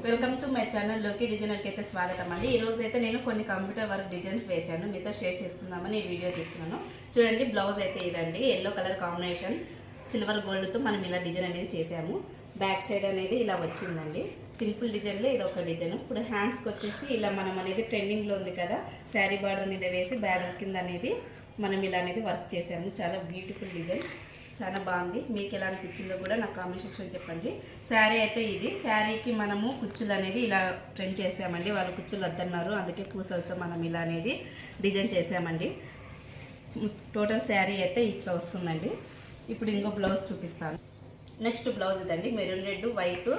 Welcome to my channel లోకి డిజైనర్కి అయితే స్వాగతం అండి. ఈ రోజు అయితే నేను కొన్ని కంప్యూటర్ వర్క్ డిజైన్స్ వేసాను, మీతో షేర్ చేసుకుందామని ఈ వీడియో తీస్తున్నాను. చూడండి, బ్లౌజ్ అయితే ఇదండి, ఎల్లో కలర్ కాంబినేషన్ సిల్వర్ గోల్డ్తో మనం ఇలా డిజైన్ అనేది చేసాము. బ్యాక్ సైడ్ అనేది ఇలా వచ్చిందండి, సింపుల్ డిజైన్లో ఇది ఒక డిజైన్. ఇప్పుడు హ్యాండ్స్కి వచ్చేసి ఇలా మనం అనేది ట్రెండింగ్లో ఉంది కదా, శారీ బార్డర్ మీద వేసి బార్డర్ కింద అనేది మనం ఇలా అనేది వర్క్ చేసాము. చాలా బ్యూటిఫుల్ డిజైన్, చాలా బాగుంది. మీకు ఎలా అనిపించిందో కూడా నాకు కామెంట్ సెక్షన్ చెప్పండి. శారీ అయితే ఇది, శారీకి మనము కుచ్చులు అనేది ఇలా ట్రెండ్ చేసామండి. వాళ్ళు కుచ్చులు వద్దన్నారు, అందుకే పూసలతో మనం ఇలా అనేది డిజైన్ చేసామండి. టోటల్ శారీ అయితే ఇట్లా వస్తుందండి. ఇప్పుడు ఇంకో బ్లౌజ్ చూపిస్తాను. నెక్స్ట్ బ్లౌజ్ ఇదండి, మెరూన్ రెడ్ వైట్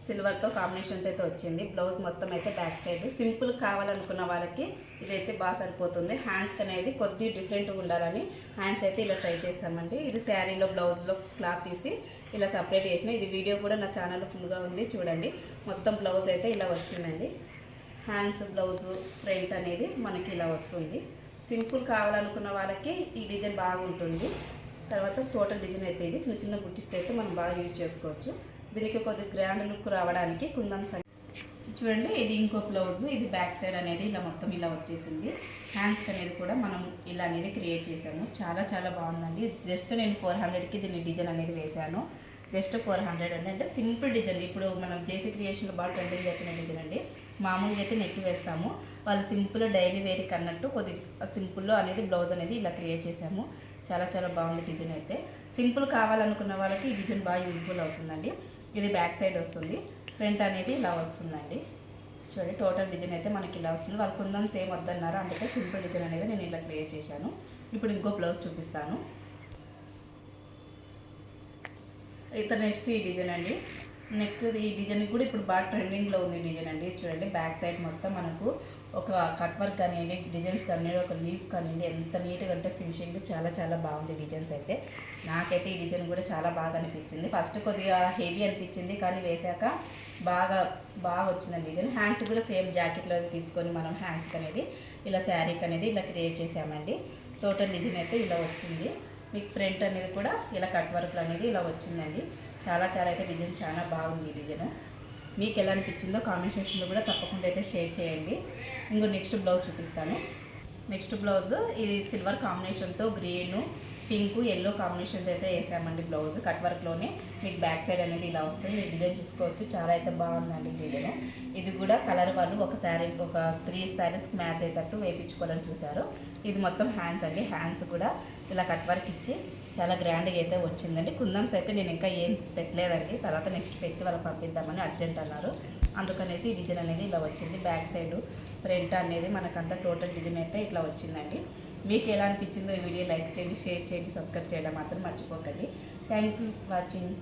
సిల్వర్తో కాంబినేషన్తో అయితే వచ్చింది. బ్లౌజ్ మొత్తం అయితే బ్యాక్ సైడ్ సింపుల్ కావాలనుకున్న వాళ్ళకి ఇదైతే బాగా సరిపోతుంది. హ్యాండ్స్కి అనేది కొద్దిగా డిఫరెంట్గా ఉండాలని హ్యాండ్స్ అయితే ఇలా ట్రై చేసామండి. ఇది శారీలో బ్లౌజ్లో క్లాత్ తీసి ఇలా సపరేట్ చేసిన, ఇది వీడియో కూడా నా ఛానల్లో ఫుల్గా ఉంది చూడండి. మొత్తం బ్లౌజ్ అయితే ఇలా వచ్చిందండి. హ్యాండ్స్ బ్లౌజ్ ఫ్రంట్ అనేది మనకి ఇలా వస్తుంది. సింపుల్ కావాలనుకున్న వాళ్ళకి ఈ డిజైన్ బాగుంటుంది. తర్వాత టోటల్ డిజైన్ అయితే ఇది చిన్న చిన్న బుట్టిస్ అయితే మనం బాగా యూజ్ చేసుకోవచ్చు. దీనికి కొద్దిగా గ్రాండ్ లుక్ రావడానికి కుందం సరి చూడండి. ఇది ఇంకో బ్లౌజ్, ఇది బ్యాక్ సైడ్ అనేది ఇలా మొత్తం ఇలా వచ్చేసింది. హ్యాండ్స్కి అనేది కూడా మనం ఇలా అనేది క్రియేట్ చేశాము. చాలా చాలా బాగుందండి. జస్ట్ నేను 400కి దీన్ని డిజైన్ అనేది వేశాను. జస్ట్ 400 అండి, అంటే సింపుల్ డిజైన్. ఇప్పుడు మనం జేసీ క్రియేషన్లో బాగా ట్రెండింగ్ అవుతున్న డిజైన్ అండి. మామూలుగా అయితే నెక్ వేస్తాము, వాళ్ళు సింపుల్ డైలీ వేర్కి అన్నట్టు కొద్దిగా సింపుల్లో అనేది బ్లౌజ్ అనేది ఇలా క్రియేట్ చేశాము. చాలా చాలా బాగుంది డిజైన్ అయితే. సింపుల్ కావాలనుకున్న వాళ్ళకి ఈ డిజైన్ బాగా యూజ్ఫుల్ అవుతుందండి. ఇది బ్యాక్ సైడ్ వస్తుంది, ఫ్రంట్ అనేది ఇలా వస్తుందండి. చూడండి, టోటల్ డిజైన్ అయితే మనకి ఇలా వస్తుంది. వాళ్ళు కుందం సేమ్ వద్దన్నారు, అందుకే సింపుల్ డిజైన్ అనేది నేను ఇలా క్రియేట్ చేశాను. ఇప్పుడు ఇంకో బ్లౌజ్ చూపిస్తాను. ఇతర నెక్స్ట్ ఈ డిజైన్ అండి. నెక్స్ట్ ఈ డిజైన్ కూడా ఇప్పుడు బాగా ట్రెండింగ్లో ఉంది డిజైన్ అండి. చూడండి, బ్యాక్ సైడ్ మొత్తం మనకు ఒక కట్ వర్క్ కానివ్వండి, డిజైన్స్ కానివ్వండి, ఒక లీఫ్ కానివ్వండి, ఎంత నీట్గా అంటే ఫినిషింగ్ చాలా చాలా బాగుంది డిజైన్స్ అయితే. నాకైతే ఈ డిజైన్ కూడా చాలా బాగా అనిపించింది. ఫస్ట్ కొద్దిగా హెవీ అనిపించింది, కానీ వేసాక బాగా బాగా వచ్చిందండి డిజైన్. హ్యాండ్స్ కూడా సేమ్ జాకెట్లో తీసుకొని మనం హ్యాండ్స్కి అనేది ఇలా శారీకి అనేది ఇలా క్రియేట్ చేసామండి. టోటల్ డిజైన్ అయితే ఇలా వచ్చింది. మీకు ఫ్రంట్ అనేది కూడా ఇలా కట్ వర్క్ అనేది ఇలా వచ్చిందండి. చాలా చాలా అయితే డిజైన్ చాలా బాగుంది ఈ డిజైన్. మీకు ఎలా అనిపించిందో కామెంట్ సెక్షన్లో కూడా తప్పకుండా అయితే షేర్ చేయండి. ఇంకో నెక్స్ట్ బ్లౌజ్ చూపిస్తాను. నెక్స్ట్ బ్లౌజ్ ఇది సిల్వర్ కాంబినేషన్తో గ్రీను పింక్ ఎల్లో కాంబినేషన్తో అయితే వేసామండి. బ్లౌజ్ కట్ వర్క్లోనే మీకు బ్యాక్ సైడ్ అనేది ఇలా వస్తుంది. ఈ డిజైన్ చూసుకోవచ్చు, చాలా అయితే బాగుందండి డిజైన్. ఇది కూడా కలర్ వాళ్ళు ఒక శారీ ఒక 3 శారీస్కి మ్యాచ్ అయ్యేటట్టు వేయించుకోవాలని చూశారు. ఇది మొత్తం హ్యాండ్స్ అండి. హ్యాండ్స్ కూడా ఇలా కట్ వర్క్ ఇచ్చి చాలా గ్రాండ్గా అయితే వచ్చిందండి. కుందమ్స్ అయితే నేను ఇంకా ఏం పెట్టలేదండి, తర్వాత నెక్స్ట్ పెట్టి వాళ్ళకి పంపిద్దామని అర్జెంట్ అన్నారు, అందుకనేసి ఈ డిజైన్ అనేది ఇలా వచ్చింది. బ్యాక్ సైడ్ ఫ్రంట్ అనేది మనకంతా టోటల్ డిజైన్ అయితే ఇట్లా వచ్చిందండి. మీకు ఎలా అనిపించిందో ఈ వీడియో లైక్ చేయండి, షేర్ చేయండి, సబ్స్క్రైబ్ చేయడం మాత్రం మర్చిపోకండి. Thank you watching.